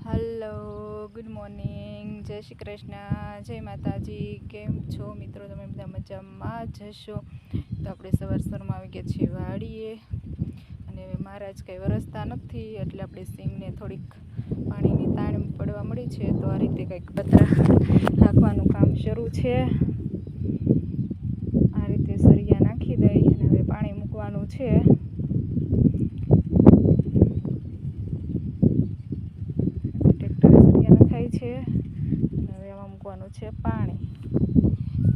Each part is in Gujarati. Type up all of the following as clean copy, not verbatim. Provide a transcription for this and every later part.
હલો, ગુડ મોર્નિંગ, જય શ્રી કૃષ્ણ, જય માતાજી. કેમ છો મિત્રો? તમે બધા મજામાં જશો? તો આપણે સવારમાં આવી ગયા છીએ વાડીએ અને મહારાજ કંઈ વરસતા નથી એટલે આપણે સિંગને થોડીક પાણીની તાણ પડવા મળી છે. તો આ રીતે કંઈક પતરા નાખવાનું કામ શરૂ છે. આ રીતે સરિયા નાખી દઈ અને હવે પાણી મૂકવાનું છે. છે અને હવે આમાં મૂકવાનું છે પાણી,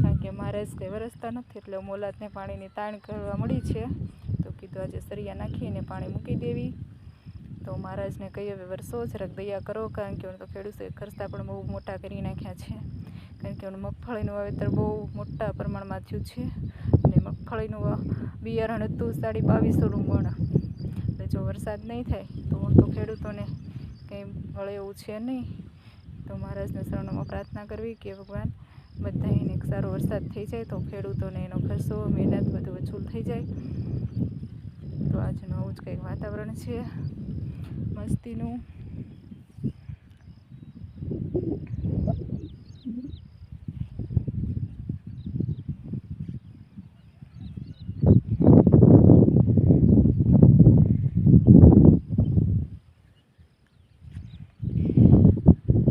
કારણ કે મહારાજ કંઈ વરસતા નથી એટલે મોલાતને પાણીની તાણ કરવા મળી છે. તો કીધું આજે સરિયા નાખીને પાણી મૂકી દેવી. તો મહારાજને કહીએ હવે વરસો જરાક દયા કરો, કારણ કે તો ખેડૂતે ખર્ચા પણ બહુ મોટા કરી નાખ્યા છે. કારણ કે મગફળીનું વાવેતર બહુ મોટા પ્રમાણમાં થયું છે અને મગફળીનું બિયારણ હતું 2250 મણ. એટલે જો વરસાદ નહીં થાય તો ખેડૂતોને કંઈ મળે એવું છે નહીં. તો મહારાજને શરણોમાં પ્રાર્થના કરવી કે ભગવાન બધાને સારો વરસાદ થઈ જાય તો ખેડૂતોને એનો ખર્ચો મહેનત બધું વસૂલ થઈ જાય. તો આજનું આવું જ કંઈક વાતાવરણ છે મસ્તીનું.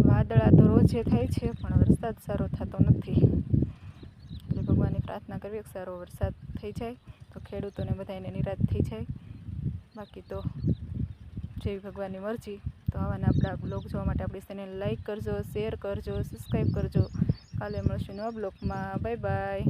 વાદળા તો રોજે થાય છે પણ વરસાદ સારો થતો નથી. એટલે ભગવાનની પ્રાર્થના કરવી કે સારો વરસાદ થઈ જાય તો ખેડૂતોને બધાને નિરાશ થઈ જાય. બાકી તો જેવી ભગવાનની મરજી. તો આવાના આપણા બ્લોગ જોવા માટે આપણી ચેનલ લાઈક કરજો, શેર કરજો, સબસ્ક્રાઈબ કરજો. કાલે મળશું નવા બ્લોગમાં. Bye bye.